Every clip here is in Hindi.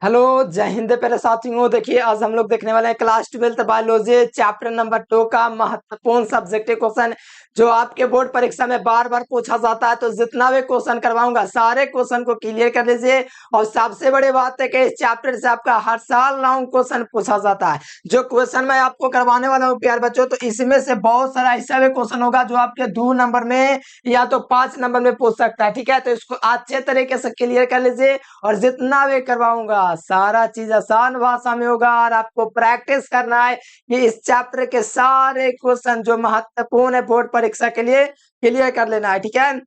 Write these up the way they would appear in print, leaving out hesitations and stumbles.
हेलो, जय हिंद। पहले साथियों, देखिए आज हम लोग देखने वाले हैं class 12th biology chapter number 2 का महत्वपूर्ण सब्जेक्टिव क्वेश्चन जो आपके बोर्ड परीक्षा में बार बार पूछा जाता है। तो जितना भी क्वेश्चन करवाऊंगा सारे क्वेश्चन को क्लियर कर लीजिए। और सबसे बड़ी बात है कि इस चैप्टर से आपका हर साल लॉन्ग क्वेश्चन पूछा जाता है। जो क्वेश्चन मैं आपको करवाने वाला हूँ प्यार बच्चों, तो इसमें से बहुत सारा ऐसा भी क्वेश्चन होगा जो आपके 2 नंबर में या तो 5 नंबर में पूछ सकता है। ठीक है, तो इसको अच्छे तरीके से क्लियर कर लीजिए। और जितना भी करवाऊंगा सारा चीज आसान भाषा में होगा और आपको प्रैक्टिस करना है कि इस चैप्टर के सारे क्वेश्चन जो महत्वपूर्ण है बोर्ड परीक्षा के लिए क्लियर कर लेना है। ठीक है,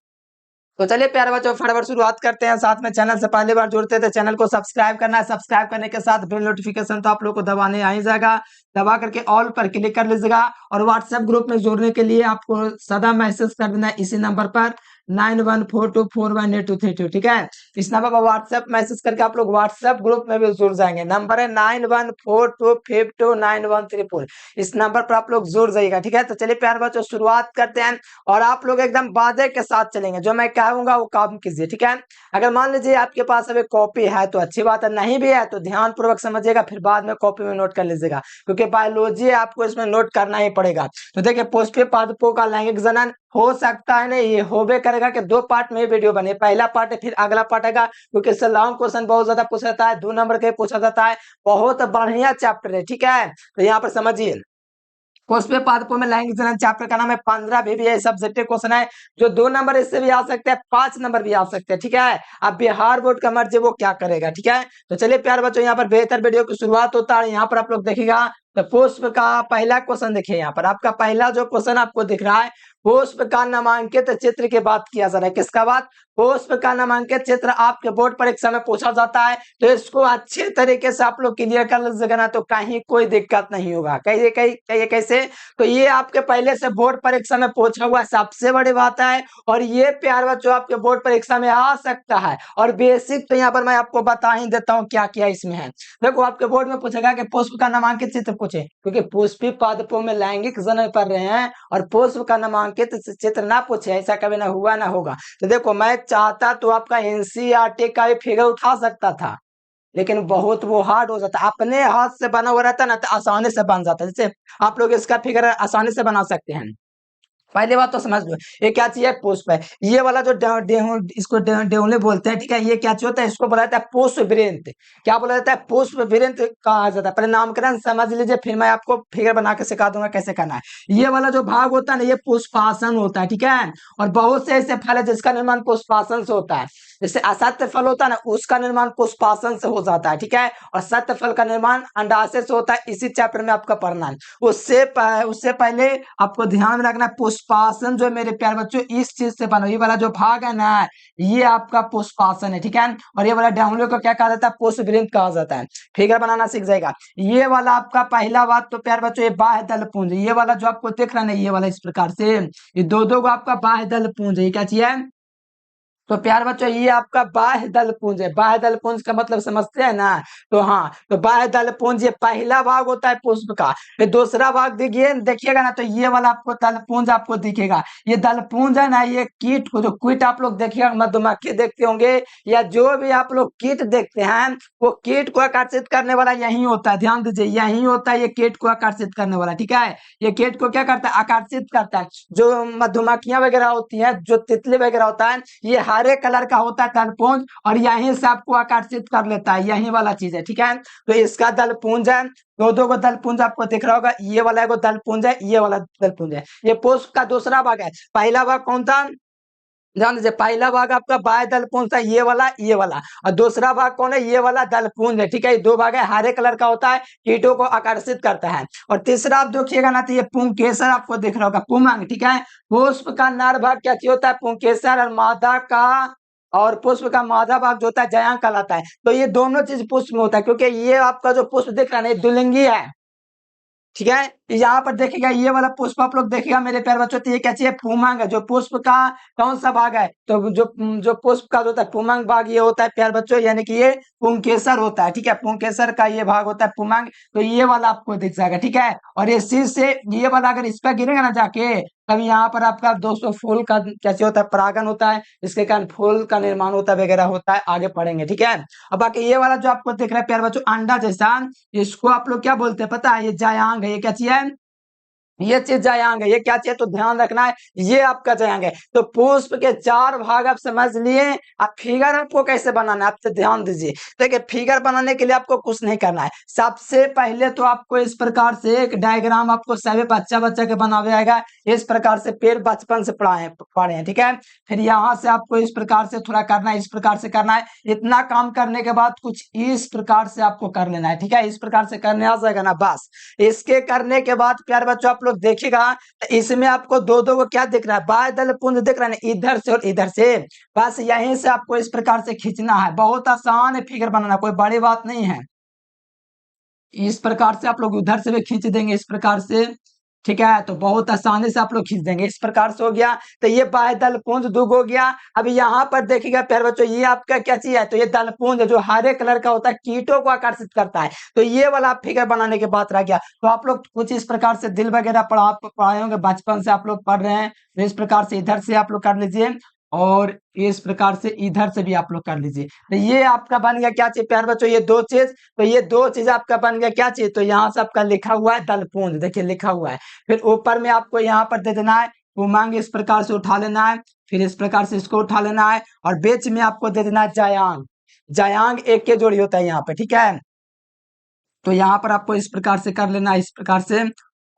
तो चलिए प्यारे बच्चों फटाफट शुरुआत करते हैं। साथ में चैनल से पहली बार जुड़ते हैं तो चैनल को सब्सक्राइब करना है। सब्सक्राइब करने के साथ बेल नोटिफिकेशन तो आप लोग को दबाने आ ही जाएगा, दबा करके ऑल पर क्लिक कर लीजिएगा। और व्हाट्सएप ग्रुप में जुड़ने के लिए आपको सदा मैसेज कर देना है इसी नंबर पर 9142418232। ठीक है, इस नंबर पर व्हाट्सएप मैसेज करके आप लोग व्हाट्सएप ग्रुप में भी जुड़ जाएंगे। नंबर है 9142529134। इस नंबर पर आप लोग जुड़ जाइएगा। ठीक है, तो चलिए प्यारे बच्चों शुरुआत करते हैं। और आप लोग एकदम वादे के साथ चलेंगे, जो मैं कहूंगा वो काम कीजिए। ठीक है, अगर मान लीजिए आपके पास अभी कॉपी है तो अच्छी बात है, नहीं भी है तो ध्यान पूर्वक समझिएगा, फिर बाद में कॉपी में नोट कर लीजिएगा, क्योंकि बायोलॉजी आपको इसमें नोट करना ही पड़ेगा। तो देखिए, पुष्पीय पादपों का लैंगिक जनन हो सकता है नहीं, ये होबे करेगा कि 2 पार्ट में वीडियो बने। पहला पार्ट है फिर अगला पार्ट आएगा, क्योंकि इससे लॉन्ग क्वेश्चन बहुत ज्यादा पूछा जाता है, 2 नंबर के पूछा जाता है। बहुत बढ़िया चैप्टर है। ठीक है, तो यहाँ पर समझिए, पुष्पीय पादपों में लैंगिक जनन चैप्टर का नाम है 15 भी सब्जेक्टिव क्वेश्चन है, जो 2 नंबर इससे भी आ सकते हैं, 5 नंबर भी आ सकते हैं। ठीक है, अब बिहार बोर्ड का मर्जी वो क्या करेगा। ठीक है, तो चलिए प्यारे बच्चों यहाँ पर बेहतर वीडियो की शुरुआत होता है। यहाँ पर आप लोग देखिएगा तो पुष्प का पहला क्वेश्चन देखिए, यहाँ पर आपका पहला जो क्वेश्चन आपको दिख रहा है, पुष्प का नामांकित चित्र की बात किया जा रहा है। किसका बात? पुष्प का नामांकित चित्र आपके बोर्ड परीक्षा में पूछा जाता है। तो इसको अच्छे तरीके से आप लोग क्लियर कर लीजिएगा ना, तो कहीं कोई दिक्कत नहीं होगा। कहिए कहिए कैसे? तो ये आपके पहले से बोर्ड परीक्षा में पूछा हुआ सबसे बड़ी बात है। और ये प्यार बच्चों आपके बोर्ड परीक्षा में आ सकता है। और बेसिक तो यहाँ पर मैं आपको बता ही देता हूँ क्या क्या इसमें है। देखो, आपके बोर्ड में पूछेगा कि पुष्प का नामांकित चित्र पूछे, क्योंकि पुष्पीय पादपों में लैंगिक जनन पढ़ रहे हैं और पुष्प का नामांकित चित्र ना पूछे, ऐसा कभी ना हुआ ना होगा। तो देखो, मैं चाहता तो आपका एनसीईआरटी का भी फिगर उठा सकता था, लेकिन बहुत वो हार्ड हो जाता। अपने हाथ से बना हुआ रहता ना तो आसानी से बन जाता। जैसे आप लोग इसका फिगर आसानी से बना सकते हैं। पहली बात तो समझ लो, ये क्या चीज है? पुष्प है। ये वाला जो इसको डेउले बोलते हैं। ठीक है, ये क्या चीज होता है? इसको बोला जाता है पुष्प वृंत। क्या बोला जाता है? पुष्प वृंत कहा जाता है। पहले नामकरण समझ लीजिए, फिर मैं आपको फिगर बना के सिखा दूंगा कैसे करना है। ये वाला जो भाग होता है ना, ये पुष्पासन होता है। ठीक है, और बहुत से ऐसे फल है जिसका निर्माण पुष्पासन से होता है। जैसे असत्य फल होता है ना, उसका निर्माण पुष्पासन से हो जाता है। ठीक है, और सत्य फल का निर्माण अंडाशय से होता है। इसी चैप्टर में आपका पढ़ना है। उससे पहले आपको ध्यान में रखना, पुष्पासन जो है मेरे प्यारे बच्चों, इस चीज से बना। ये वाला जो भाग है ना, ये आपका पुष्पासन है। ठीक है, और ये वाला डाउनलोड को क्या कहा जाता है? पुष्प वृंत कहा जाता है। फिगर बनाना सीख जाएगा। ये वाला आपका पहला बात तो प्यारे बच्चों, ये बाह्य दल पुंज। ये वाला जो आपको दिख रहा है ना, ये वाला इस प्रकार से, ये दो दो को आपका बाह्य दल पुंज है। ये क्या चीज है? तो प्यार बच्चों, ये आपका बाह्य दल पुंज है। बाह्य दल पुंज का मतलब समझते हैं ना? तो हाँ, तो बाह्य दल पुंज ये पहला भाग होता है पुष्प का। फिर दूसरा भाग देखिएगा ना, तो ये वाला आपको दल पुंज आपको दिखेगा। ये दल पुंज है ना, ये कीट को, जो कीट आप लोग देखिएगा, मधुमक्खी देखते होंगे या जो भी आप लोग कीट देखते हैं, वो कीट को आकर्षित करने वाला यही होता है। ध्यान दीजिए, यही होता है ये कीट को आकर्षित करने वाला। ठीक है, ये कीट को क्या करता है? आकर्षित करता है। जो मधुमक्खियां वगैरह होती है, जो तितली वगैरह होता है, ये हरे कलर का होता है दलपुंज, और यहीं से आपको आकर्षित कर लेता है। यही वाला चीज है। ठीक है, तो इसका दलपुंज है। दो दो को दलपुंज आपको दिख रहा होगा। ये वाला एगो दलपुंज है, ये वाला दलपुंज है। ये पुष्प का दूसरा भाग है। पहला भाग कौन था? ध्यान दीजिए, पहला भाग आपका बाह्य दलपुंज था, ये वाला। और दूसरा भाग कौन है? ये वाला दलपुंज है। ठीक है, ये 2 भाग है, हरे कलर का होता है, कीटों को आकर्षित करता है। और तीसरा आप देखिएगा ना, तो ये पुंकेसर आपको दिख रहा होगा, पुमंग। ठीक है, पुष्प का नर भाग क्या चीज होता है? पुंकेसर। और मादा का, और पुष्प का मादा भाग जो होता है जयांग कहलाता है। तो ये दोनों चीज पुष्प में होता है, क्योंकि ये आपका जो पुष्प दिख रहा है ना, ये द्विलिंगी है। ठीक है, यहाँ पर देखिएगा ये वाला पुष्प आप लोग देखिएगा मेरे प्यारे बच्चों, तो ये क्या चीज है? पुमांग है। जो पुष्प का कौन सा भाग है? तो जो पुष्प का जो होता है पुमांग भाग, ये होता है प्यारे बच्चों, यानी कि ये पुंकेसर होता है। ठीक है, पुंकेसर का ये भाग होता है पुमांग। तो ये वाला आपको दिख जाएगा। ठीक है, और ये शीर्ष से ये वाला अगर इस पर गिरेगा ना जाके, तब यहाँ पर आपका दोस्तों फूल का कैसे होता है? परागन होता है, इसके कारण फूल का निर्माण होता है वगैरह होता है। आगे पढ़ेंगे। ठीक है, अब बाकी ये वाला जो आपको दिख रहा है प्यारे बच्चों अंडा जैसा, इसको आप लोग क्या बोलते हैं पता है? ये जायांग है। ये क्या चीज है? ये चीज जायांग है। ये क्या चाहिए? तो ध्यान रखना है, ये आपका जायांग है। तो पुष्प के 4 भाग आप समझ लिए। अब फिगर आपको कैसे बनाना है, आप तो ध्यान दीजिए। देखिए, फिगर बनाने के लिए आपको कुछ नहीं करना है। सबसे पहले तो आपको इस प्रकार से एक डायग्राम आपको सभी बच्चा बच्चा के बनावे आएगा। इस प्रकार से पेड़ बचपन से पढ़े हैं। ठीक है, फिर यहाँ से आपको इस प्रकार से थोड़ा करना है, इस प्रकार से करना है। इतना काम करने के बाद कुछ इस प्रकार से आपको कर लेना है। ठीक है, इस प्रकार से करने आ जाएगा ना, बस। इसके करने के बाद प्यारे बच्चों आप लोग देखिएगा, इसमें आपको दो दो को क्या दिख रहा है? बादल पुंज दिख रहा है ना, इधर से और इधर से। बस यहीं से आपको इस प्रकार से खींचना है। बहुत आसान है फिगर बनाना, कोई बड़ी बात नहीं है। इस प्रकार से आप लोग उधर से भी खींच देंगे, इस प्रकार से। ठीक है, तो बहुत आसानी से आप लोग खींच देंगे। इस प्रकार से हो गया। तो ये बाह्य पुंज दुग हो गया। अब यहाँ पर देखिएगा प्यारे बच्चों, ये आपका क्या चीज है? तो ये दलपुंज जो हरे कलर का होता है, कीटों को आकर्षित करता है। तो ये वाला फिगर बनाने के बाद रह गया। तो आप लोग कुछ इस प्रकार से दिल वगैरह पढ़ाए होंगे, बचपन से आप लोग पढ़ रहे हैं। तो इस प्रकार से इधर से आप लोग कर लीजिए, और इस प्रकार से इधर से भी आप लोग कर लीजिए। तो ये आपका बन गया क्या चीज प्यारे बच्चों? ये दो चीज। तो ये दो चीज आपका बन गया क्या चीज? तो यहाँ से आपका लिखा हुआ है दलपुंज, देखिए लिखा हुआ है। फिर ऊपर में आपको यहाँ पर दे देना है उमंग, इस प्रकार से उठा लेना है। फिर इस प्रकार से इसको उठा लेना है, और बीच में आपको दे देना है जायांग। जायांग एक के जोड़ी होता है यहाँ पे। ठीक है, तो यहाँ पर आपको इस प्रकार से कर लेना है, इस प्रकार से,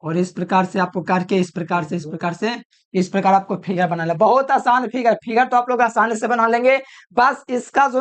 और इस प्रकार से आपको करके इस प्रकार से, इस प्रकार से, इस प्रकार आपको फिगर बनाना है। बहुत आसान फिगर। फिगर तो आप लोग आसानी से बना लेंगे। बस इसका जो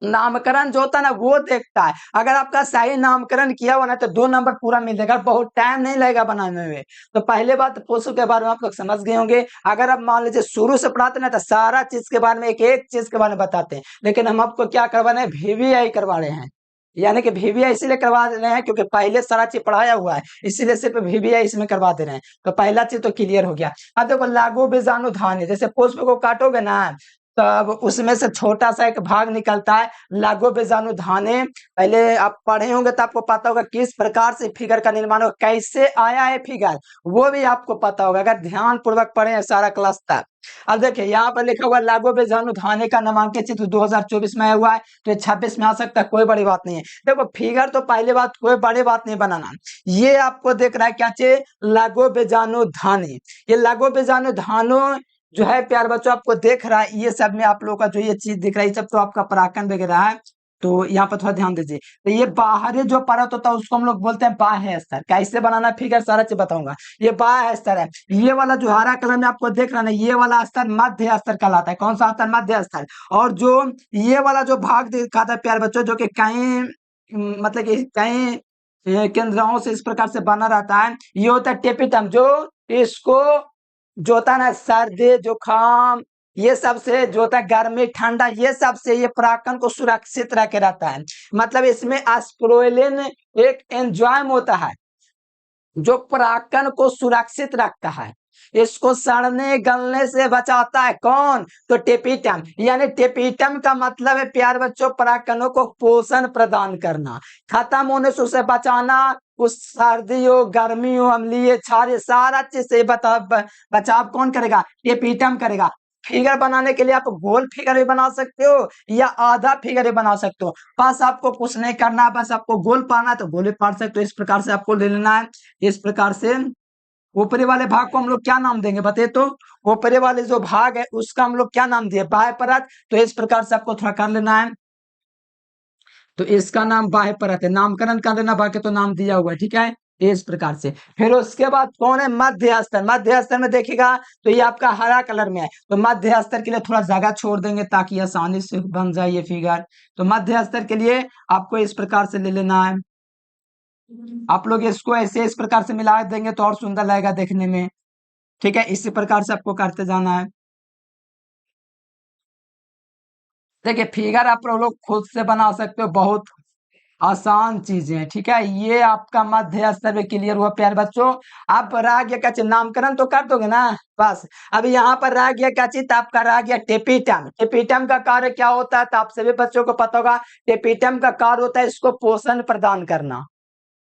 नामकरण जो होता है ना, वो देखता है। अगर आपका सही नामकरण किया हुआ ना, तो 2 नंबर पूरा मिल जाएगा। बहुत टाइम नहीं लगेगा बनाने में। तो पहले बात पोषो के बारे में आप लोग समझ गए होंगे। अगर आप मान लीजिए शुरू से पढ़ाते ना, तो सारा चीज के बारे में एक एक चीज के बारे में बताते हैं। लेकिन हम आपको क्या करवा रहे हैं? VVI करवा रहे हैं। यानी कि VVI इसीलिए करवा रहे हैं क्योंकि पहले सारा चीज पढ़ाया हुआ है, इसीलिए सिर्फ VVI इसमें करवा दे रहे हैं। तो पहला चीज तो क्लियर हो गया। अब देखो, लागू बीजाणु धान्य, जैसे पुष्प को काटोगे ना, तब उसमें से छोटा सा एक भाग निकलता है, लागू बीजाणु धाने। पहले आप पढ़े होंगे तो आपको पता होगा किस प्रकार से फिगर का निर्माण हो, कैसे आया है फिगर, वो भी आपको पता होगा अगर ध्यान पूर्वक पढ़े हैं सारा क्लास तक। अब देखिए, यहाँ पर लिखा हुआ लागू बीजाणु धाने का नामांकन चित्र 2024 में आया हुआ है। तो 26 में आ सकता है, कोई बड़ी बात नहीं है। देखो, फिगर तो पहले बात कोई बड़ी बात नहीं बनाना। ये आपको देख रहा है क्या चीज? लागू बीजाणु धाने। ये लागू बीजाणु धानो जो है प्यार बच्चों आपको देख रहा है, ये सब में आप लोगों का जो ये चीज दिख रहा है, ये सब तो आपका पराकन वगैरह है। तो यहाँ पर थोड़ा ध्यान दीजिए। तो ये बाहरी जो परत होता है उसको हम लोग बोलते हैं बाह्य स्तर। कैसे बनाना फिगर सारा चीज बताऊंगा। ये बाह्य स्तर है। ये वाला जो हरा कलर में आपको देख रहा है ना, ये वाला स्तर मध्य स्तर कहलाता है। कौन सा स्तर? मध्य स्तर। और जो ये वाला जो भाग दिखाता है प्यार बच्चों, जो कि कहीं मतलब कि कहीं केंद्रों से इस प्रकार से बना रहता है, ये होता है टेपिटम। जो इसको जो होता है ना, सर्दी जुकाम, ये सब से जो होता है, गर्मी ठंडा, ये सब से ये परागकण को सुरक्षित रख के रहता है। मतलब इसमें एस्पिरुलिन एक एंजाइम होता है जो परागकण को सुरक्षित रखता है। इसको सड़ने गलने से बचाता है। कौन? तो टेपिटम। यानी टेपिटम का मतलब है प्यार बच्चों, परागकणों को पोषण प्रदान करना, खत्म होने से उसे बचाना। उस सर्दी हो, गर्मी हो, अम्लीय क्षार, सारा चीज से बचाव कौन करेगा? टेपिटम करेगा। फिगर बनाने के लिए आप गोल फिगर भी बना सकते हो या आधा फिगर भी बना सकते हो। बस आपको कुछ नहीं करना है, बस आपको गोल पाना है तो गोल भी पाड़ सकते हो। इस प्रकार से आपको ले लेना है। इस प्रकार से ऊपरी वाले भाग को हम लोग क्या नाम देंगे बताइए तो? ऊपरी वाले जो भाग है उसका हम लोग क्या नाम दिए? बाह्य परत। तो इस प्रकार से आपको थोड़ा कर लेना है। तो इसका नाम बाह्य परत है। नामकरण कर लेना, बाकी तो नाम दिया हुआ है। ठीक है, इस प्रकार से। फिर उसके बाद कौन है? मध्य स्तर। मध्य स्तर में देखिएगा तो ये आपका हरा कलर में है। तो मध्य स्तर के लिए थोड़ा जगह छोड़ देंगे ताकि आसानी से बन जाए ये फिगर। तो मध्य स्तर के लिए आपको इस प्रकार से ले लेना है। आप लोग इसको ऐसे इस प्रकार से मिला देंगे तो और सुंदर लगेगा देखने में। ठीक है, इसी प्रकार से आपको करते जाना है। देखिए, फिगर आप लोग खुद से बना सकते हो। बहुत आसान चीजें हैं, ठीक है। ये आपका मध्य स्तर में क्लियर हुआ प्यारे बच्चों। आप रह गया क्या चीज, नामकरण तो कर दोगे ना बस। अब यहाँ पर रह गया क्या चीज, तो आपका रह गया टेपिटम। टेपिटम का कार्य क्या होता है, तो आप सभी बच्चों को पता होगा। टेपिटम का कार्य होता है इसको पोषण प्रदान करना,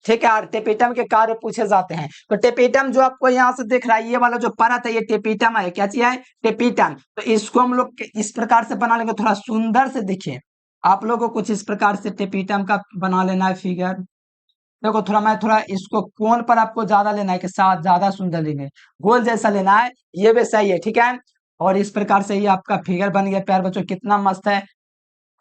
ठीक है। और टेपिटम के कार्य पूछे जाते हैं। तो टेपिटम जो आपको यहाँ से दिख रहा है, ये वाला जो परत है, ये टेपिटम है। क्या चीज है, टेपिटम। तो इसको हम लोग इस प्रकार से बना लेंगे, थोड़ा सुंदर से दिखे। आप लोगों को कुछ इस प्रकार से टेपिटम का बना लेना है फिगर। देखो थोड़ा इसको कोण पर आपको ज्यादा लेना है कि साथ ज्यादा सुंदर लेंगे, गोल जैसा लेना है, ये भी सही है, ठीक है। और इस प्रकार से ये आपका फिगर बन गया प्यार बच्चों, कितना मस्त है।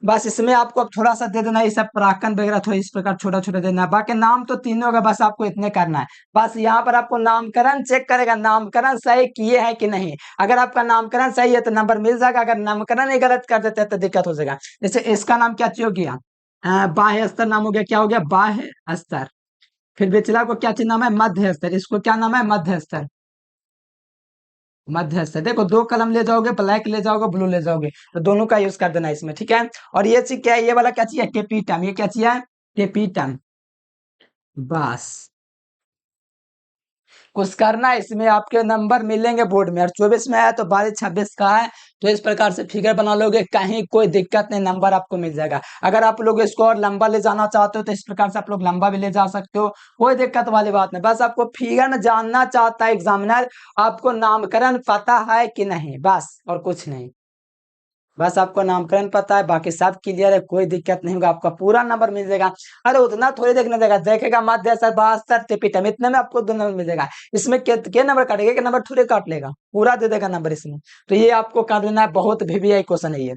बस इसमें आपको अब थोड़ा सा दे देना है, ये सब पराकन वगैरह थोड़ा इस प्रकार छोटा छोटा देना है। बाकी नाम तो तीनों का बस आपको इतने करना है। बस यहाँ पर आपको नामकरण चेक करेगा, नामकरण सही किए हैं कि नहीं। अगर आपका नामकरण सही है तो नंबर मिल जाएगा, अगर नामकरण ही गलत कर देते हैं तो दिक्कत हो जाएगा। जैसे इसका नाम क्या हो गया, बाह्य स्तर नाम हो गया, क्या हो गया, बाह्य स्तर। फिर विचला को क्या चीज नाम है, मध्य स्तर। इसको क्या नाम है, मध्य स्तर। मध्य स्तर। देखो दो कलम ले जाओगे, ब्लैक ले जाओगे, ब्लू ले जाओगे, तो दोनों का यूज कर देना इसमें, ठीक है। और ये चीज क्या है, ये वाला क्या चाहिए, टेपिटम। ये क्या चाहिए, टेपिटम। बस कुछ करना है इसमें, आपके नंबर मिलेंगे बोर्ड में। और 24 में आया तो 22 26 का है, तो इस प्रकार से फिगर बना लोगे, कहीं कोई दिक्कत नहीं, नंबर आपको मिल जाएगा। अगर आप लोग इसको और लंबा ले जाना चाहते हो तो इस प्रकार से आप लोग लंबा भी ले जा सकते हो, कोई दिक्कत वाली बात नहीं। बस आपको फिगर में जानना चाहता है एग्जामिनर, आपको नामकरण पता है कि नहीं, बस और कुछ नहीं। बस आपको नामकरण पता है, बाकी सब क्लियर है, कोई दिक्कत नहीं होगा, आपका पूरा नंबर मिल जाएगा। अरे उतना थोड़ी देखने देगा, देखेगा मध्य स्तर, बस्तर, टिपिटम, इतने में आपको 2 नंबर मिल जाएगा। इसमें के नंबर काटेगा, के नंबर थोड़े काट लेगा, पूरा दे देगा नंबर इसमें। तो ये आपको कर देना है, बहुत वीवीआई क्वेश्चन है ये।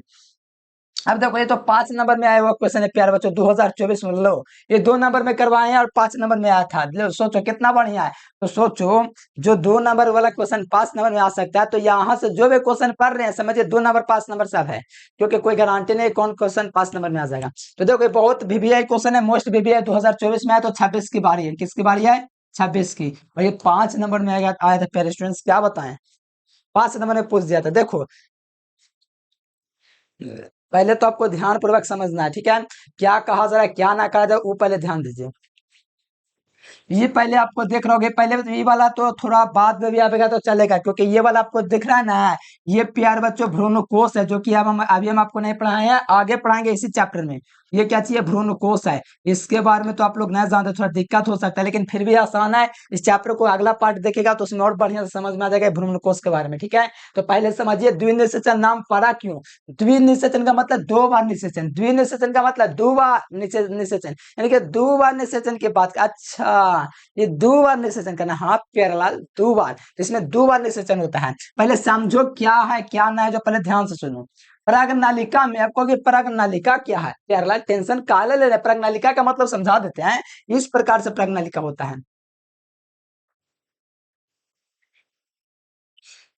अब देखो ये तो 5 नंबर में आया हुआ क्वेश्चन है प्यारे बच्चों, 2024 में। लो ये 2 नंबर में करवाए हैं और 5 नंबर में आया था। लो सोचो कितना बढ़िया है। तो सोचो जो 2 नंबर वाला क्वेश्चन 5 नंबर में आ सकता है, तो यहाँ से जो भी क्वेश्चन पढ़ रहे हैं समझिए 2 नंबर 5 नंबर सब है, क्योंकि कोई गारंटी नहीं कौन क्वेश्चन 5 नंबर में आ जाएगा। तो देखो ये बहुत वीवीआई क्वेश्चन है, मोस्ट वीवीआई 2024 में आया, तो 26 की बारी है। किसकी बारी है, 26 की। और ये 5 नंबर में आया था प्यारे स्टूडेंट्स, क्या बताएं, 5 नंबर में पूछ दिया था। देखो पहले तो आपको ध्यान पूर्वक समझना है, ठीक है। क्या कहा जा रहा है, क्या ना कहा जाए, वो पहले ध्यान दीजिए। ये पहले आपको देख रहे होगे, पहले तो ये वाला तो थोड़ा बाद में भी आएगा तो चलेगा, क्योंकि ये वाला आपको दिख रहा है ना, ये प्यार बच्चों भ्रूणकोष है, जो कि अब हम अभी हम आपको नहीं पढ़ाए हैं, आगे पढ़ाएंगे इसी चैप्टर में। ये क्या चाहिए, भ्रूणकोष है। इसके बारे में तो आप लोग नहीं जानते, थोड़ा दिक्कत हो सकता है, लेकिन फिर भी आसान है। इस चैप्टर को अगला पार्ट देखेगा तो उसमें और बढ़िया से समझ में आ जाएगा भ्रूणकोष के बारे में, ठीक है। तो पहले समझिए द्विनिषेचन नाम पड़ा क्यों। द्विनिषेचन का मतलब 2 बार निषेचन, द्विनिषेचन का मतलब 2 बार निषेचन, यानी कि 2 बार निषेचन के बाद। अच्छा ये 2 बार निषेचन करना, हाँ प्यारेलाल 2 बार, इसमें 2 बार निषेचन होता है। पहले समझो क्या है क्या ना है, जो पहले ध्यान से सुनो। पराग नालिका में आपको कि पराग नालिका क्या है, प्यारेलाल टेंशन काले ले रहे, पराग नालिका का मतलब समझा देते हैं। इस प्रकार से पराग नालिका होता है,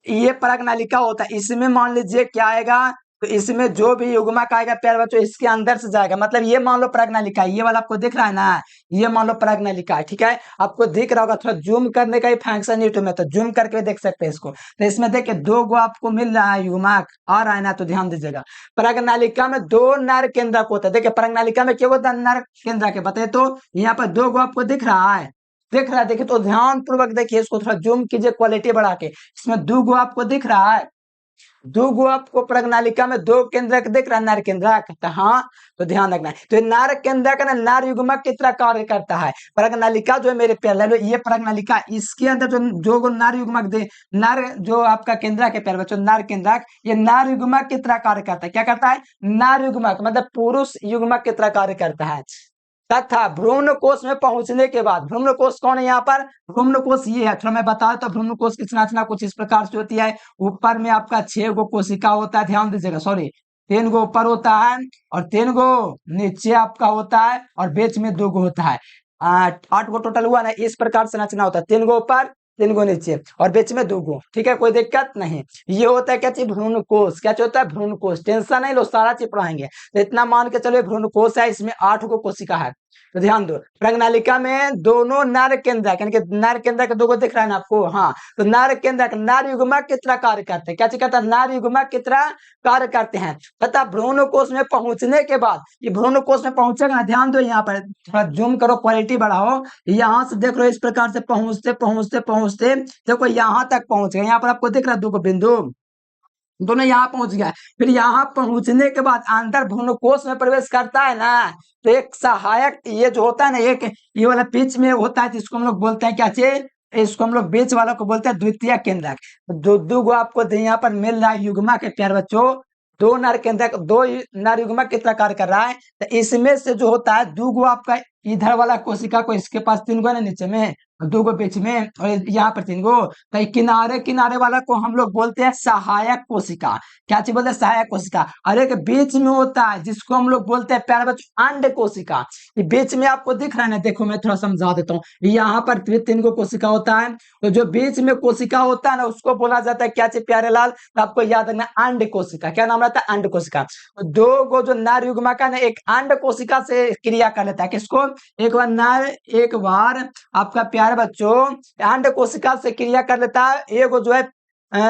ये पराग नालिका होता है। इसमें मान लीजिए क्या आएगा, तो इसमें जो भी युग्मक आएगा प्यारे बच्चों इसके अंदर से जाएगा। मतलब ये मान लो पराग नालिका है, ये वाला आपको दिख रहा है ना, ये मान लो पराग नालिका है, ठीक है। आपको दिख रहा होगा, थोड़ा जूम करने का ही फंक्शन यूट्यूब में, तो जूम करके देख सकते हैं इसको। तो इसमें देखिए 2 गो आपको मिल रहा है युग्मक आ रहा है ना, तो ध्यान दीजिएगा। पराग नालिका में 2 नर केंद्रक होता है। देखिए पराग नालिका में क्या होता है, नर केंद्रक है, बताइए तो। यहाँ पर 2 गो आपको दिख रहा है, दिख रहा है, देखिए तो ध्यान पूर्वक देखिए इसको, थोड़ा जूम कीजिए क्वालिटी बढ़ा के। इसमें 2 गो आपको दिख रहा है, 2 गो आपको प्रज्ञालिका में 2 केंद्रक दिख रहा है, नर केंद्रक, तो हाँ तो ध्यान रखना है। तो ये नर केंद्रक ना नर युग्मक की तरह कार्य करता है। प्रज्ञालिका जो है मेरे प्यारे ले लो, ये प्रज्ञालिका, इसके अंदर जो नर युग्मक दे, नर जो आपका केंद्रक है प्यारे बच्चों, नर केंद्रक, ये नर युग्मक की तरह कार्य करता है। क्या करता है, नर युग्मक मतलब पुरुष युग्मक की तरह कार्य करता है। तथा भ्रूणकोश में पहुंचने के बाद, भ्रूणकोश कौन है यहाँ पर, भ्रूणकोश ये है, थोड़ा मैं बताया तो भ्रूणकोश की संरचना कुछ इस प्रकार से होती है। ऊपर में आपका 6 गो कोशिका होता है, ध्यान दीजिएगा, सॉरी 3 गो ऊपर होता है और 3 गो नीचे आपका होता है, और बीच में 2 गो होता है। 8 गो टोटल हुआ ना, इस प्रकार संरचना होता है, 3 गो ऊपर 3 गो नीचे और बीच में 2 गो, ठीक है, कोई दिक्कत नहीं। ये होता है क्या चीज, भ्रूणकोश। क्या होता है, भ्रूणकोश। टेंशन नहीं लो, सारा चीज पढ़ाएंगे। तो इतना मान के चलो भ्रूणकोश है, इसमें 8 गो कोशिका है। तो ध्यान दो, प्रज्ञालिका में दोनों नर केंद्रक, यानी कि नर केंद्रक दो को दिख रहा है ना आपको, हाँ, तो नर केंद्रक नर युग्मक की तरह कार्य करते हैं। क्या कहता है? नर युग्मक की तरह कार्य करते हैं तथा भ्रूण कोश में पहुंचने के बाद, ये भ्रूण कोश में पहुंचेगा ना, ध्यान दो, यहाँ पर थोड़ा जूम करो, क्वालिटी बढ़ाओ, यहाँ से देख लो, इस प्रकार से पहुंचते पहुंचते पहुंचते देखो यहाँ तक पहुंच गए। यहाँ पर आपको दिख रहा है दो बिंदु, दोनों यहाँ पहुंच गया। फिर यहाँ पहुंचने के बाद अंदर भ्रूणकोश में प्रवेश करता है ना, तो एक सहायक, ये जो होता है ना, एक ये वाला बीच में होता है, जिसको हम लोग बोलते हैं क्या चीज, इसको हम लोग बीच वालों को बोलते हैं द्वितीय केंद्रक। दो गो आपको यहाँ पर मिल रहा है युग्मक के प्यार बच्चों, दो नर केंद्रक, दो नर युग्मक की तरह कार्य कर रहा है। तो इसमें से जो होता है दो गो आपका इधर वाला कोशिका को, इसके पास तीन गो ना नीचे में, दो गो बीच में, और यहाँ पर तीन गो, तो किनारे किनारे वाला को हम लोग बोलते हैं सहायक कोशिका। क्या चीज बोलते हैं? सहायक कोशिका। और एक बीच में होता है जिसको हम लोग बोलते हैं प्यारे बच्चों अंड कोशिका। ये बीच में आपको दिख रहा है ना, देखो मैं थोड़ा समझा देता हूँ। यहाँ पर तीन गो कोशिका होता है, तो जो बीच में कोशिका होता है ना, उसको बोला जाता है क्या चीज प्यारे लाल? तो आपको याद रखना, अंड कोशिका। क्या नाम रहता है? अंड कोशिका। दो गो जो नर युग्मक है ना, एक अंड कोशिका से क्रिया कर लेता है। किसको? एक बार नर, एक बार आपका प्यारे बच्चों अंड कोशिका से क्रिया कर लेता है, एक जो है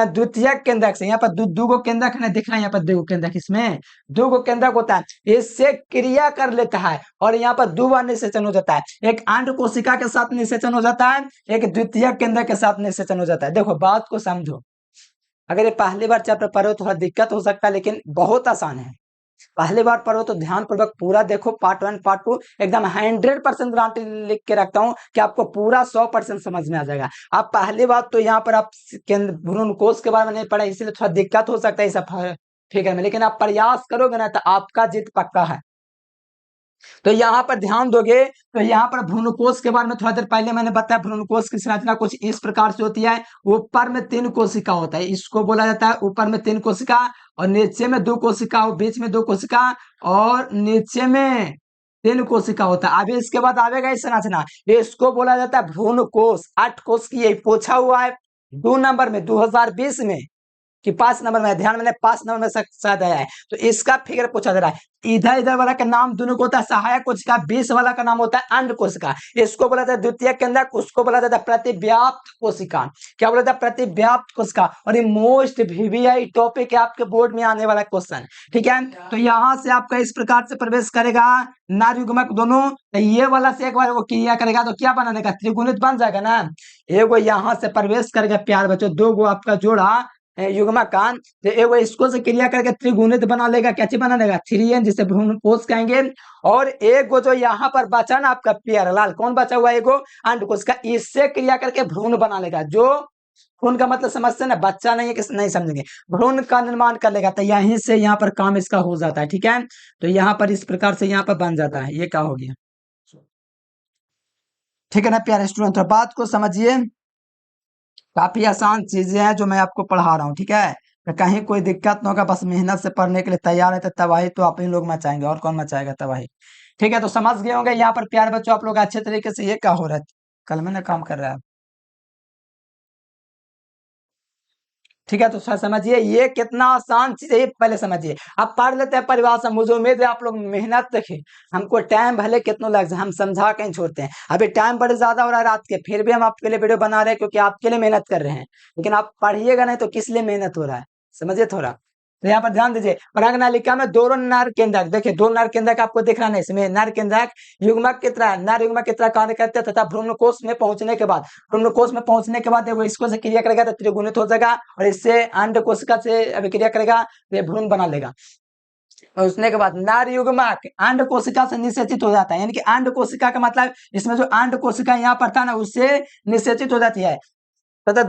द्वितीय केंद्रक से। यहाँ पर दो गो केंद्रक है, दिख रहा है यहाँ पर दो गो केंद्रक, इसमें दो गो केंद्रक होता है, इससे क्रिया कर लेता है और यहाँ पर दो बार निषेचन हो जाता है। एक अंड कोशिका के साथ निषेचन हो जाता है, एक द्वितीय केंद्रक के साथ निषेचन हो जाता है। देखो बात को समझो, अगर ये पहली बार चैप्टर पढ़ो तो थोड़ा दिक्कत हो सकता है, लेकिन बहुत आसान है। पहली बार पढ़ो तो ध्यान पूर्वक पूरा देखो, पार्ट 1 पार्ट 2 एकदम 100% गारंटी लिख के रखता हूं कि आपको पूरा 100% समझ में आ जाएगा। आप पहली बात तो यहाँ पर आप भ्रूणकोश के बारे में नहीं पढ़े, इसलिए थोड़ा दिक्कत हो सकता है इस फिगर में, लेकिन आप प्रयास करोगे ना तो आपका जीत पक्का है। तो यहाँ पर ध्यान दोगे तो यहाँ पर भ्रूणकोश के बारे में थोड़ा देर पहले मैंने बताया, भ्रूणकोश की संरचना कुछ इस प्रकार से होती है। ऊपर में 3 कोशिका होता है, इसको बोला जाता है ऊपर में 3 कोशिका, और नीचे में 2 कोशिका, और बीच में 2 कोशिका, और नीचे में 3 कोशिका होता है। अभी इसके बाद आवेगा इस संरचना, इसको बोला जाता है भ्रूणकोश। 8 कोश की यही पूछा हुआ है 2 नंबर में 2020 में, कि 5 नंबर में, ध्यान में 5 नंबर में शायद आया है। तो इसका फिगर पूछा जा रहा है। इधर इधर वाला का नाम दोनों को होता है सहायक कोशिका, 20 वाला का नाम होता है अंड कोशिका। इसको बोला जाता है द्वितीय केंद्रक, उसको बोला जाता है प्रतिव्याप्त कोशिका। क्या बोला जाता है? प्रतिव्याप्त कोशिका। और ये मोस्ट वीवीआई टॉपिक है आपके बोर्ड में आने वाला क्वेश्चन, ठीक है। तो यहाँ से आपका इस प्रकार से प्रवेश करेगा नर युग्मक दोनों, तो ये वाला से एक बार वो क्रिया करेगा तो क्या बना देगा? त्रिगुणित बन जाएगा ना। एगो यहाँ से प्रवेश करेगा प्यार बच्चों, दो गो आपका जोड़ा युग्मकान, तो एगो इसको से क्रिया करके त्रिगुणित बना लेगा। क्या चीज बना लेगा? 3n, जिसे भ्रूणकोश कहेंगे। और एक गो जो यहाँ पर बचा ना आपका प्यारेलाल, कौन बचा हुआ? एगो अंडकोश का, इससे क्रिया करके भ्रूण बना लेगा। जो भ्रूण का मतलब समझते ना, बच्चा नहीं है कि नहीं समझेंगे, भ्रूण का निर्माण कर लेगा। तो यहीं से यहाँ पर काम इसका हो जाता है, ठीक है। तो यहाँ पर इस प्रकार से यहाँ पर बन जाता है। ये क्या हो गया? ठीक है ना प्यारे स्टूडेंट, तो बात को समझिए, काफी आसान चीजें हैं जो मैं आपको पढ़ा रहा हूँ, ठीक है। तो कहीं कोई दिक्कत ना होगा, बस मेहनत से पढ़ने के लिए तैयार है तो तबाही तो आप ही लोग मचाएंगे, और कौन मचाएगा तबाही? ठीक है, तो समझ गए होंगे यहाँ पर प्यारे बच्चों आप लोग अच्छे तरीके से। ये क्या हो रहा है? कल में ना काम कर रहा है, ठीक है। तो समझिए ये कितना आसान चीज है, ये पहले समझिए। अब पढ़ लेते हैं परिभाषा। मुझे उम्मीद है आप लोग मेहनत रखें, हमको टाइम भले कितना लग जाए हम समझा कहीं छोड़ते हैं। अभी टाइम बड़े ज्यादा हो रहा है रात के, फिर भी हम आपके लिए वीडियो बना रहे हैं क्योंकि आपके लिए मेहनत कर रहे हैं। लेकिन आप पढ़िएगा नहीं तो किस लिए मेहनत हो रहा है, समझिए थोड़ा। तो यहाँ पर ध्यान दीजिए, प्रज्ञालिका में दोनों नर केंद्रक, देखिए 2 नर केंद्रक आपको दिख रहा है इसमें। नर केंद्रक युग्मक की तरह, नर युग्मक की तरह कार्य करते हैं तथा भ्रूणकोश में पहुंचने के बाद, भ्रूणकोश में पहुंचने के बाद वो इसको से क्रिया करेगा तो त्रिगुणित हो जाएगा, और इससे अंड कोशिका से अभिक्रिया करेगा तो ये भ्रूण बना लेगा। और उसने के बाद नर युग्मक अंड कोशिका से निषेचित हो जाता है, यानी कि अंड कोशिका का मतलब इसमें जो अंड कोशिका यहाँ पर था ना, उससे निषेचित हो जाती है। तथा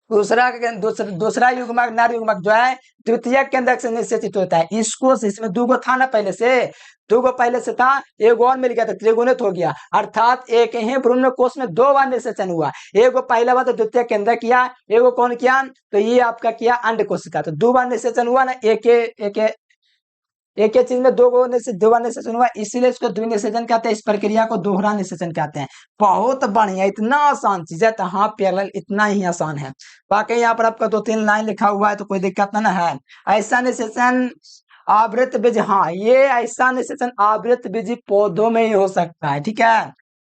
दूसरा युग्मक नर युग्मक जो है द्वितीय केंद्रक से निषेचित होता है। इसको इसमें 2 गो था ना पहले से, 2 गो पहले से था, एक और मिल गया था, त्रिगुणित हो गया। अर्थात एक ही भ्रूणकोश में 2 बार निषेचन हुआ। एगो पहला बार तो द्वितीय केंद्रक किया, एगो कौन किया? तो ये आपका किया अंड कोशिका। तो 2 बार निषेचन हुआ ना, एक ही चीज में 2 बार निषेचन हुआ, इसीलिए इसको द्विनिषेचन कहते हैं। इस प्रक्रिया को दोहरा निषेचन कहते हैं। बहुत बढ़िया, इतना आसान चीज है। तो हाँ प्यारेलाल इतना ही आसान है। बाकी यहाँ पर आपका 2-3 लाइन लिखा हुआ है तो कोई दिक्कत ना है। ऐसा निषेचन आवृत बीज, हाँ ये ऐसा निषेचन आवृत बीजी पौधों में ही हो सकता है, ठीक है।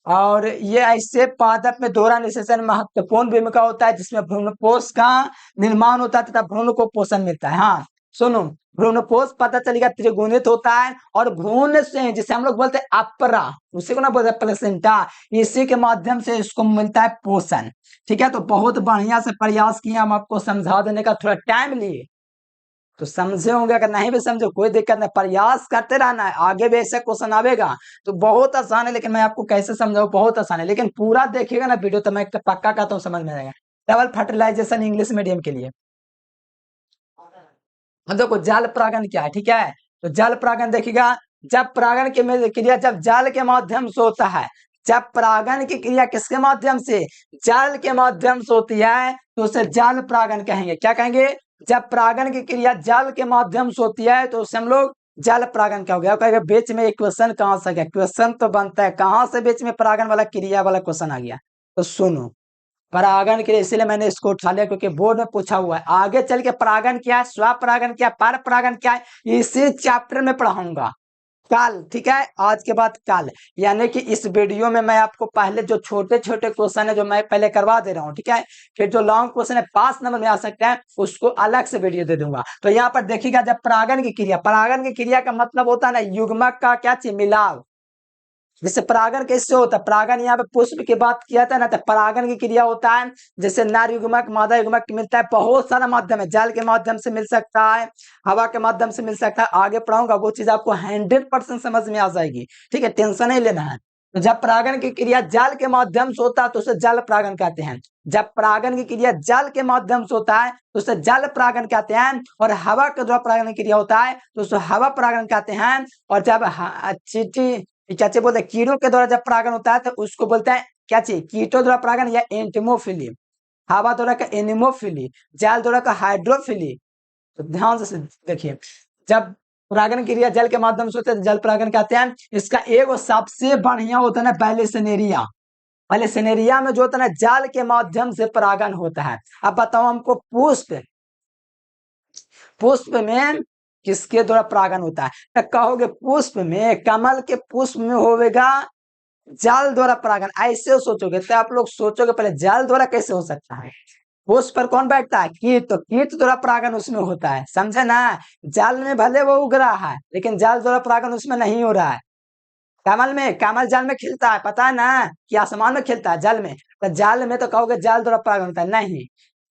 और ये ऐसे पादप में दोहरा निषेचन महत्वपूर्ण भूमिका होता है जिसमें भ्रूणपोष का निर्माण होता है तथा भ्रूण को पोषण मिलता है। हाँ सुनो, भ्रूणपोष पता चलेगा त्रिगुणित होता है और भ्रूण से जिसे हम लोग बोलते हैं अपरा, उसी को ना बोलते हैं प्लेसेंटा, इसी के माध्यम से इसको मिलता है पोषण। ठीक है, तो बहुत बढ़िया से प्रयास किया हम आपको समझा देने का, थोड़ा टाइम लिए तो समझे होंगे, अगर नहीं भी समझे कोई दिक्कत नहीं, प्रयास करते रहना है, आगे भी ऐसा क्वेश्चन आवेगा। तो बहुत आसान है, लेकिन मैं आपको कैसे समझाऊं, बहुत आसान है, लेकिन पूरा देखिएगा ना वीडियो तो मैं पक्का कहता हूँ समझ में आएगा। डबल फर्टिलाइजेशन इंग्लिश मीडियम के लिए हम देखो जाल परागन क्या है, ठीक है। तो जाल परागन देखिएगा, जब परागन की क्रिया जब जाल के माध्यम से होता है, जब परागन की क्रिया किसके माध्यम से, जाल के माध्यम से होती है तो उसे जाल परागन कहेंगे। क्या कहेंगे, जब परागन की क्रिया जाल के माध्यम से होती है तो उसे हम लोग जाल परागन क्या हो गया। कहेगा बीच में एक क्वेश्चन कहां से गया, क्वेश्चन तो बनता है कहां से बीच में परागन वाला क्रिया वाला क्वेश्चन आ गया। तो सुनो, परागन के लिए इसलिए मैंने इसको उठा लिया क्योंकि बोर्ड में पूछा हुआ है। आगे चल के परागन क्या है, स्वपरागन क्या है, पर परागन क्या है, इसी चैप्टर में पढ़ाऊंगा कल, ठीक है। आज के बाद कल, यानी कि इस वीडियो में मैं आपको पहले जो छोटे छोटे क्वेश्चन है जो मैं पहले करवा दे रहा हूँ, ठीक है। फिर जो लॉन्ग क्वेश्चन है 5 नंबर में आ सकते हैं उसको अलग से वीडियो दे दूंगा। तो यहाँ पर देखिएगा, जब परागन की क्रिया, परागन की क्रिया का मतलब होता है ना युग्मक का क्या चीज मिलाव। जैसे परागन कैसे होता है, परागन यहाँ पे पुष्प की बात किया था ना, तो परागन की क्रिया होता है जैसे नर युग्मक मादा युग्मक मिलता है, बहुत सारा माध्यम है, जल के माध्यम से मिल सकता है, हवा के माध्यम से मिल सकता है, आगे पढ़ाऊंगा वो चीज आपको 100% समझ में आ जाएगी, ठीक है, टेंशन नहीं लेना है। तो जब परागन की क्रिया जल के माध्यम से होता है तो उसे जल परागन कहते हैं। जब परागन की क्रिया जल के माध्यम से होता है तो उसे जल परागन कहते हैं, और हवा के द्वारा परागन की क्रिया होता है तो उसे हवा परागन कहते हैं। और जब चींटी क्या चीज बोलते हैं, कीड़ों के द्वारा जब परागन होता है तो उसको बोलते हैं क्या चीज, कीटों द्वारा परागन या एंटिमोफिली। हवा द्वारा का एनिमोफिली, जल द्वारा का हाइड्रोफिली। तो ध्यान से देखिए, जब परागन क्रिया जल के माध्यम से होते हैं जल परागन कहते हैं। इसका एक सबसे बढ़िया होता है ना बैलिसेनेरिया, बैलिसेनेरिया में जो होता है ना जल के माध्यम से परागन होता है। अब बताओ हमको, पुष्प, पुष्प में किसके द्वारा परागन होता है, तो कहोगे पुष्प में, कमल के पुष्प में होगा जल द्वारा परागन। ऐसे सोचोगे तो आप लोग सोचोगे पहले जल द्वारा कैसे हो सकता है, पुष्प पर कौन बैठता है, कीट, तो कीट द्वारा परागन उसमें होता है, समझे ना। जल में भले वो उग रहा है लेकिन जल द्वारा परागन उसमें नहीं हो रहा है। कमल में, कमल जल में खिलता है, पता है ना, कि आसमान में खिलता है, जल में, तो जल में तो कहोगे जल द्वारा परागन होता है, नहीं।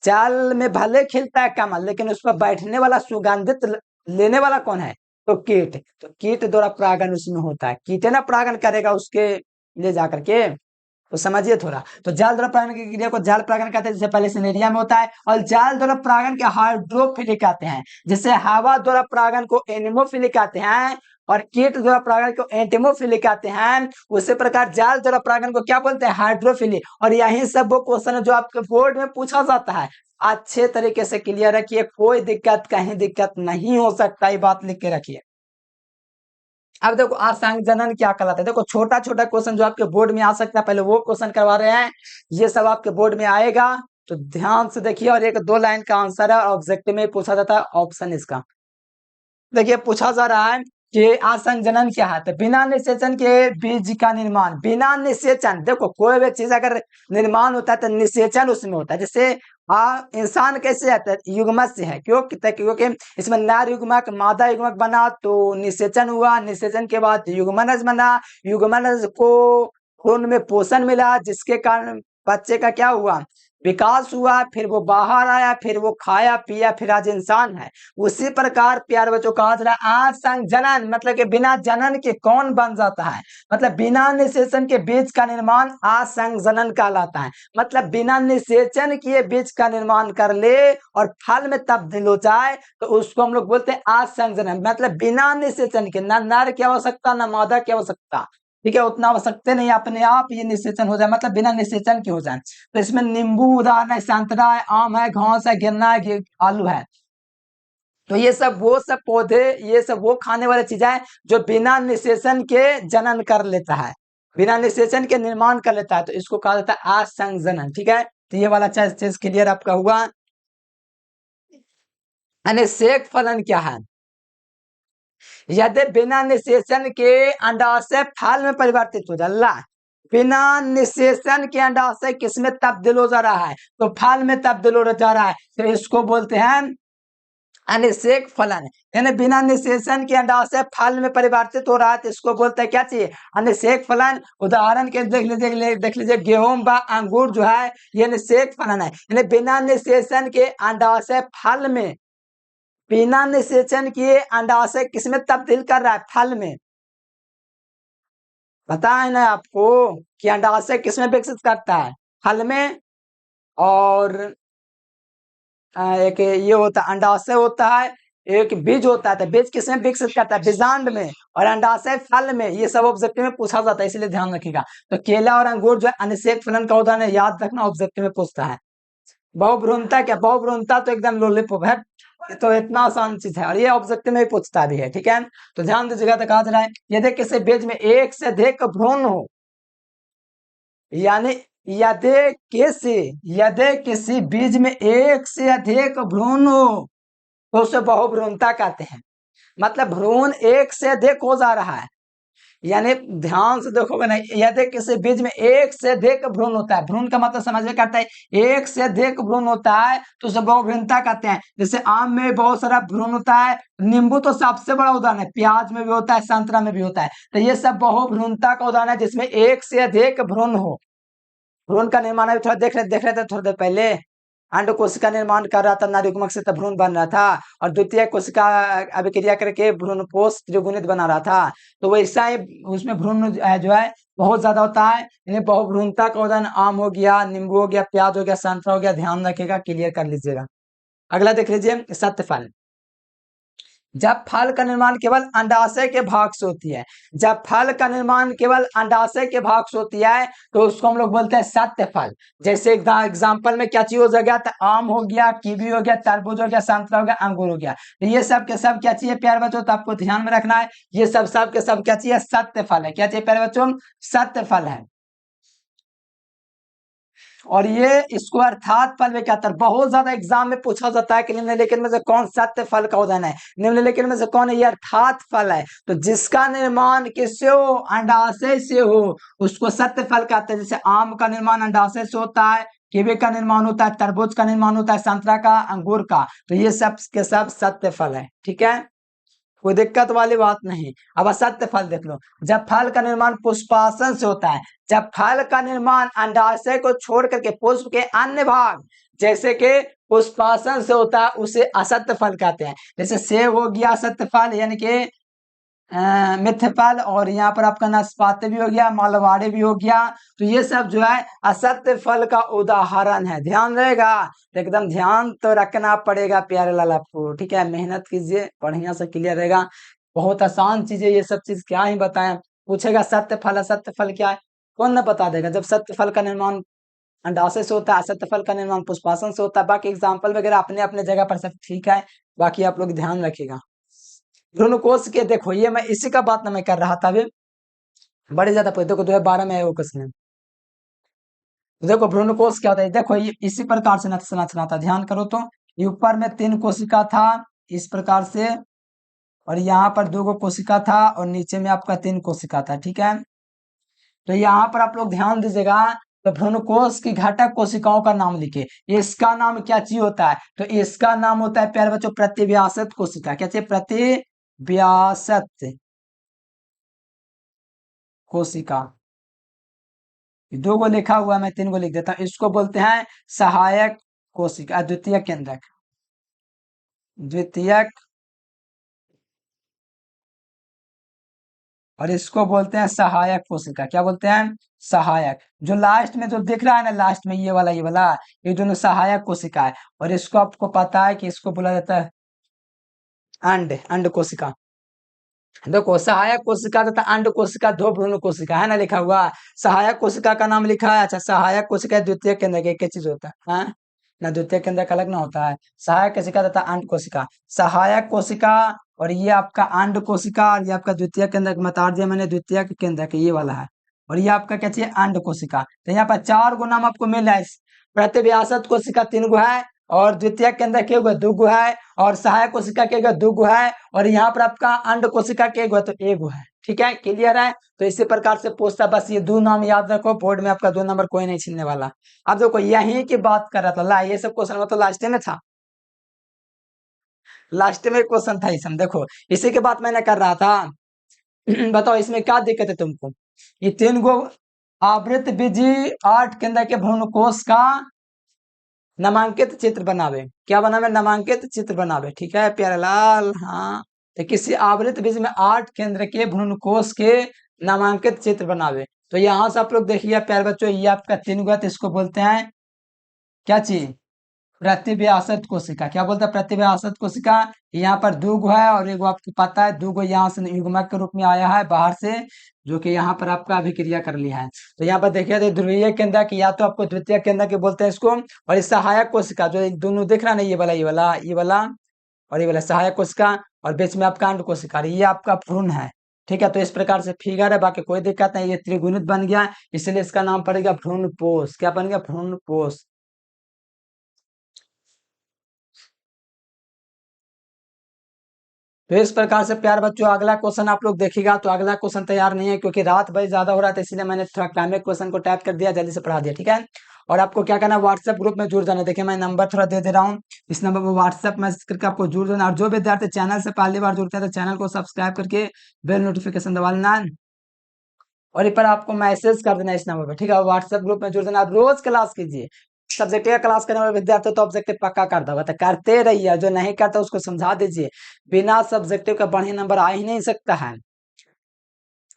जल में भले खिलता है कमल लेकिन उस पर बैठने वाला सुगंधित लेने वाला कौन है, तो कीट, तो कीट द्वारा परागन उसमें होता है, कीट ना परागन करेगा उसके ले जाकर के। तो समझिए थोड़ा, तो जाल द्वारा परागन की क्रिया को जाल परागन कहते हैं, जैसे पहले सिनेरिया में होता है। और जाल द्वारा परागन के हाइड्रोफिलिक कहते हैं, जैसे हवा द्वारा परागन को एनिमोफिलिक कहते हैं और कीट द्वारा परागन को एंटिमोफिलिक कहते हैं। उसी प्रकार जाल द्वारा परागन को क्या बोलते हैं, हाइड्रोफिलिक। और यही सब वो क्वेश्चन है जो आपके बोर्ड में पूछा जाता है। अच्छे तरीके से क्लियर रखिए, कोई दिक्कत कहीं दिक्कत नहीं हो सकता, ये बात लिख के रखिए। अब देखो आसंग जनन क्या कहलाता है, देखो छोटा छोटा क्वेश्चन जो आपके बोर्ड में आ सकता है पहले वो क्वेश्चन करवा रहे हैं, ये सब आपके बोर्ड में आएगा। तो ध्यान से देखिए, और एक 2 लाइन का आंसर है, ऑब्जेक्टिव में पूछा जाता है ऑप्शन इसका। देखिए पूछा जा रहा है कि आसंजनन क्या है, तो बिना निषेचन के बीज का निर्माण, बिना निषेचन, देखो कोई भी चीज अगर निर्माण होता है तो निषेचन उसमें होता है। जैसे इंसान कैसे आता है, युग्मक से है, क्योंकि इसमें नर युग्मक मादा युग्मक बना तो निषेचन हुआ, निषेचन के बाद युग्मनज बना, युग्मनज को खून में पोषण मिला जिसके कारण बच्चे का क्या हुआ, विकास हुआ, फिर वो बाहर आया, फिर वो खाया पिया, फिर आज इंसान है। उसी प्रकार प्यार बच्चों कहा जा रहा है आसंग जनन, मतलब कि बिना जनन के कौन बन जाता है, मतलब बिना निषेचन के बीज का निर्माण आसंग जनन कहलाता है। मतलब बिना निषेचन किए बीज का निर्माण कर ले और फल में तब्दील हो जाए तो उसको हम लोग बोलते हैं आसंग जनन। मतलब बिना निषेचन के, ना नर की आवश्यकता ना मादा की आवश्यकता, ठीक है, उतना आवश्यकता नहीं, अपने आप ये निषेचन हो जाए, मतलब बिना निषेचन के हो जाए। तो इसमें नींबू उदाहरण है, संतरा है, आम है, घास है, गन्ना है, आलू है। तो ये सब वो सब पौधे, ये सब वो खाने वाली चीजें हैं जो बिना निषेचन के जनन कर लेता है, बिना निषेचन के निर्माण कर लेता है, तो इसको कहा जाता है आसंजनन, ठीक है। तो ये वाला चीज क्लियर आपका हुआ। शेख फलन क्या है, यदि बिना निषेचन के अंडाशय फल में परिवर्तित हो जाला, बिना निषेचन के अंडाशय किसमें तब्दील हो जा रहा है, तो फल में तब्दील हो जा रहा है, तो इसको बोलते हैं अनिषेक फलन। यानी बिना निषेचन के अंडाशय फल में परिवर्तित हो रहा है, तो इसको बोलते हैं क्या चाहिए, अनिषेक फलन। उदाहरण के देख लीजिए गेहूं व अंगूर जो है ये निषेक फलन है। यानी बिना निषेचन के अंडाशय फल में, बिना निषेचन किए अंडाशय किसमें तब्दील कर रहा है, फल में। पता है ना आपको कि अंडाशय किसमें विकसित करता है, फल में। और एक ये होता है अंडाशय होता है, एक बीज होता है, तो बीज किसमें विकसित करता है, बीजांड में। और अंडाशय फल में। ये सब ऑब्जेक्टिव में पूछा जाता है, इसलिए ध्यान रखिएगा। तो केला और अंगूर जो है अनिषेक फलन का उदाहरण है, याद रखना, ऑब्जेक्टिव में पूछता है। बहुभ्रूणता क्या, बहुभ्रूणता तो एकदम लॉलीपॉप है, ये तो इतना आसान चीज है, और ये ऑब्जेक्टिव में भी पूछता भी है, ठीक है। तो ध्यान दीजिएगा, तो कहा जा रहा है यदि किसी बीज में एक से अधिक भ्रूण हो, यानी यदि किसी बीज में एक से अधिक भ्रूण हो तो उसे बहुभ्रूणता कहते हैं। मतलब भ्रूण एक से अधिक हो जा रहा है, यानी ध्यान से देखोगे ना, यदि किसी बीज में एक से अधिक भ्रूण होता है, भ्रूण का मतलब समझ में करता है, एक से अधिक भ्रूण होता है तो उसे बहुभ्रूणता कहते हैं। जैसे आम में बहुत सारा भ्रूण होता है, नींबू तो सबसे बड़ा उदाहरण है, प्याज में भी होता है, संतरा में भी होता है, तो ये सब बहुभ्रूणता का उदाहरण है, जिसमें एक से अधिक भ्रूण हो। भ्रूण का निर्माण अभी थोड़ा देख रहे थे थोड़ी देर पहले, अंड कोशिका निर्माण कर रहा था, नारीकुमक से तब भ्रूण बन रहा था, और द्वितीय कोशिका अभिक्रिया करके भ्रूणपोष त्रिगुणित बना रहा था। तो वैसा ही उसमें भ्रूण जो है बहुत ज्यादा होता है। यानी बहुभ्रूणता का उदाहरण आम हो गया, नींबू हो गया, प्याज हो गया, संतरा हो गया। ध्यान रखिएगा, क्लियर कर लीजिएगा। अगला देख लीजिए, सत्य फल। जब फल का निर्माण केवल अंडाशय के भाग से होती है, जब फल का निर्माण केवल अंडाशय के भाग से होती है तो उसको हम लोग बोलते हैं सत्य फल। जैसे एग्जांपल में क्या चीज हो गया, तो आम हो गया, कीवी हो गया, तरबूज हो गया, संतरा हो गया, अंगूर हो गया। तो ये सब के सब क्या चाहिए प्यारे बच्चों, तो आपको ध्यान में रखना है, ये सब के सब क्या चाहिए, सत्य फल है। क्या चाहिए प्यारे बच्चों, सत्य फल है। और ये इसको अर्थात फल में क्या था, बहुत ज्यादा एग्जाम में पूछा जाता है कि निम्नलिखित में से कौन सत्य फल का उदाहरण है, निम्नलिखित में से कौन है, ये अर्थात फल है। तो जिसका निर्माण किससे हो, अंडाशय से हो, उसको सत्य फल कहते हैं। जैसे आम का निर्माण अंडाशय से होता है, कीवी का निर्माण होता है, तरबूज का निर्माण होता है, संतरा का, अंगूर का। तो ये सब के सब सत्य फल है, ठीक है, कोई दिक्कत वाली बात नहीं। अब असत्य फल देख लो, जब फल का निर्माण पुष्पासन से होता है, जब फल का निर्माण अंडाशय को छोड़ करके पुष्प के अन्य भाग जैसे कि पुष्पासन से होता है, उसे असत्य फल कहते हैं। जैसे सेब हो गया असत्य फल, यानी कि मिथ्य फल, और यहाँ पर आपका नाशपाती भी हो गया, मालवाड़ी भी हो गया। तो ये सब जो है असत्य फल का उदाहरण है, ध्यान रहेगा। तो एकदम ध्यान तो रखना पड़ेगा प्यारे लाल आपको, ठीक है, मेहनत कीजिए, बढ़िया से क्लियर रहेगा। बहुत आसान चीजें, ये सब चीज क्या ही बताएं, पूछेगा सत्य फल असत्य फल क्या है, कौन न बता देगा। जब सत्य फल का निर्माण अंडाशय से होता है, असत्य फल का निर्माण पुष्पासन से होता है। बाकी एग्जाम्पल वगैरह अपने अपने जगह पर सब ठीक है, बाकी आप लोग ध्यान रखिएगा। भ्रूणकोश के देखो, ये मैं इसी का बात ना मैं कर रहा था अभी, बड़े ज्यादा देखो 2012 में आया वो क्वेश्चन। देखो भ्रूणकोश क्या होता है, देखो ये इसी प्रकार से संरचना था, ध्यान करो तो। ये ऊपर में 3 कोशिका था इस प्रकार से, और यहाँ पर 2 कोशिका था, और नीचे में आपका 3 कोशिका था, ठीक है। तो यहाँ पर आप लोग ध्यान दीजिएगा, तो भ्रूणकोश की घटक कोशिकाओं का नाम लिखे। इसका नाम क्या चीज होता है, तो इसका नाम होता है प्यारे बच्चों प्रतिव्यासत कोशिका। क्या चाहिए, प्रतिव्यासत कोशिका। 2 को लिखा हुआ है, मैं 3 को लिख देता हूं। इसको बोलते हैं सहायक कोशिका, द्वितीयक केंद्रक, द्वितीयक, और इसको बोलते हैं सहायक कोशिका। क्या बोलते हैं, सहायक। जो लास्ट में जो दिख रहा है ना, लास्ट में ये वाला ये दोनों सहायक कोशिका है। और इसको आपको पता है कि इसको बोला जाता है अंड कोशिका। देखो सहायक कोशिका तथा अंड कोशिका 2 भ्रूण कोशिका है ना, लिखा हुआ। सहायक कोशिका का नाम लिखा है, अच्छा सहायक कोशिका द्वितीय केंद्र एक चीज होता है, हाँ? ना द्वितीय केंद्र का अलग ना होता है, सहायक कोशिका तथा अंड कोशिका। सहायक कोशिका, और ये आपका अंड कोशिका, और ये आपका द्वितीय केंद्र बता दिया मैंने, द्वितीय केंद्र ये वाला है। और ये आपका क्या चाहिए, अंड कोशिका। तो यहाँ पर 4 गो नाम आपको मिल रहा है। प्रतिव्यासत कोशिका 3 गो है, और द्वितीय के अंदर के गो दो गो है, और सहायक कोशिका के गो दो गो है, और यहाँ पर आपका अंड कोशिका के गो तो एक गो है। ठीक है, क्लियर है। तो इसी प्रकार से पूछता, बस ये दो नाम याद रखो, बोर्ड में आपका 2 नंबर कोई नहीं छीनने वाला। अब देखो यही की बात कर रहा था, ला ये सब क्वेश्चन मतलब लास्ट में था, लास्ट में क्वेश्चन था इसमें, देखो इसी के बात मैंने कर रहा था। बताओ इसमें क्या दिक्कत है तुमको। ये 3 गो आवृत बीजी 8 केंद्र के भ्रूणकोश का नामांकित चित्र बनावे, क्या बनावे, नामांकित चित्र बनावे। ठीक है प्यारेलाल, हाँ। तो किसी आवृत बीज में 8 केंद्र के भ्रूणकोश के नामांकित चित्र बनावे। तो यहाँ से आप लोग देखिए प्यारे बच्चों, ये आपका 3 गो, इसको बोलते हैं क्या चीज, प्रतिव्यासत कोशिका। क्या बोलते हैं, प्रतिव्यासत कोशिका। यहाँ पर 2 गो है, और एक आपको पता है 2 गो यहाँ से युग्मक के रूप में आया है बाहर से, जो कि यहाँ पर आपका अभिक्रिया कर लिया है। तो यहाँ पर देखिए, तो ध्रुवीय केंद्र की या तो आपको द्वितीय केंद्र के बोलते हैं इसको, और इस सहायक कोशिका जो दोनों दिख रहा है ना, ये वाला ये वाला ये वाला और ये वाला सहायक कोशिका, और बीच में आपका अंड कोशिका, ये आपका भ्रूण है। ठीक है, तो इस प्रकार से फिगर है, बाकी कोई दिक्कत नहीं, ये त्रिगुणित बन गया, इसलिए इसका नाम पड़ेगा भ्रूणपोष। क्या बन गया, भ्रूणपोष। तो इस प्रकार से प्यार बच्चों, अगला क्वेश्चन आप लोग देखिएगा। तो अगला क्वेश्चन तैयार नहीं है, क्योंकि रात भाई ज्यादा हो रहा था, इसलिए मैंने थोड़ा टाइम क्वेश्चन को टाइप कर दिया, जल्दी से पढ़ा दिया। ठीक है, और आपको क्या करना है, व्हाट्सएप ग्रुप में जुड़ जाना। देखिए मैं नंबर थोड़ा दे दे रहा हूँ, इस नंबर पर व्हाट्सएप मैसेज करके आपको जुड़ जाना। और जो विद्यार्थी चैनल से पहली बार जुड़ते हैं, तो चैनल को सब्सक्राइब करके बेल नोटिफिकेशन दबा लेना, और ये पर आपको मैसेज कर देना इस नंबर पर। ठीक है, व्हाट्सएप ग्रुप में जुड़ जाना। आप रोज क्लास कीजिए, सब्जेक्ट का क्लास करने वाले विद्यार्थी तो ऑब्जेक्टिव पक्का कर दोगे, तो करते रहिए, जो नहीं करता उसको समझा दीजिए। बिना सब्जेक्टिव का बढ़िया नंबर आ ही नहीं सकता है।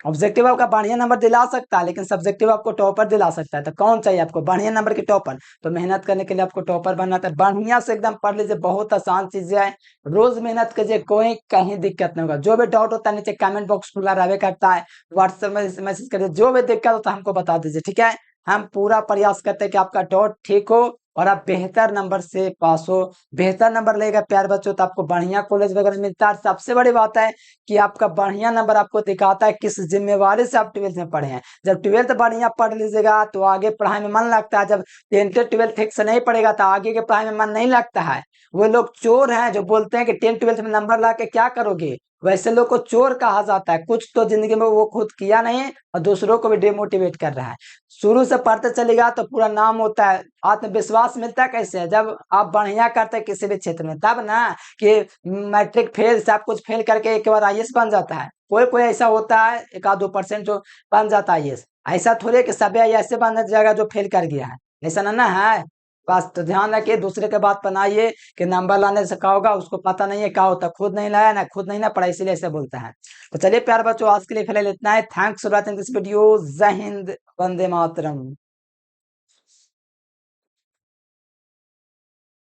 ऑब्जेक्टिव आपका बढ़िया नंबर दिला सकता है, लेकिन सब्जेक्टिव आपको टॉपर दिला सकता है। तो कौन चाहिए आपको, बढ़िया नंबर के टॉपर। तो मेहनत करने के लिए आपको टॉपर बनना था, बढ़िया से एकदम पढ़ लीजिए, बहुत आसान चीजें है। रोज मेहनत कीजिए, कोई कहीं दिक्कत नहीं होगा। जो भी डाउट होता है नीचे कमेंट बॉक्स खुला रहवे करता है, व्हाट्सएप में मैसेज करिए, जो भी दिक्कत होता है हमको बता दीजिए। ठीक है, हम पूरा प्रयास करते हैं कि आपका डाउट ठीक हो और आप बेहतर नंबर से पास हो। बेहतर नंबर लेगा प्यार बच्चों, तो आपको बढ़िया कॉलेज वगैरह मिलता है। सबसे बड़ी बात है कि आपका बढ़िया नंबर आपको दिखाता है किस जिम्मेवारी से आप 12th में पढ़े हैं। जब 12th बढ़िया पढ़ लीजिएगा तो आगे पढ़ाई में मन लगता है। जब 10th 12th ठीक से नहीं पढ़ेगा तो आगे के पढ़ाई में मन नहीं लगता है। वो लोग चोर हैं जो बोलते हैं कि 10th 12th में नंबर ला के क्या करोगे, वैसे लोग को चोर कहा जाता है। कुछ तो जिंदगी में वो खुद किया नहीं और दूसरों को भी डिमोटिवेट कर रहा है। शुरू से पढ़ते चलेगा तो पूरा नाम होता है। आत्मविश्वास मिलता है कैसे, जब आप बढ़िया करते हैं किसी भी क्षेत्र में, तब ना कि मैट्रिक फेल सब कुछ फेल करके एक बार आईएएस बन जाता है। कोई कोई ऐसा होता है 1-2% जो बन जाता है आईएएस। ऐसा थोड़ी कि सभी ऐसे बन जाएगा जो फेल कर गया है, ऐसा ना है। बस तो ध्यान रखिए, दूसरे के बात बनाइए कि नंबर लाने से क्या होगा, उसको पता नहीं है क्या होता, खुद नहीं लाया ना, खुद नहीं ना पढ़ा, इसीलिए ऐसे बोलता है। तो चलिए प्यार बच्चों, आज के लिए फिलहाल इतना है। Thanks for watching this video. जय हिंद, वंदे मातरम।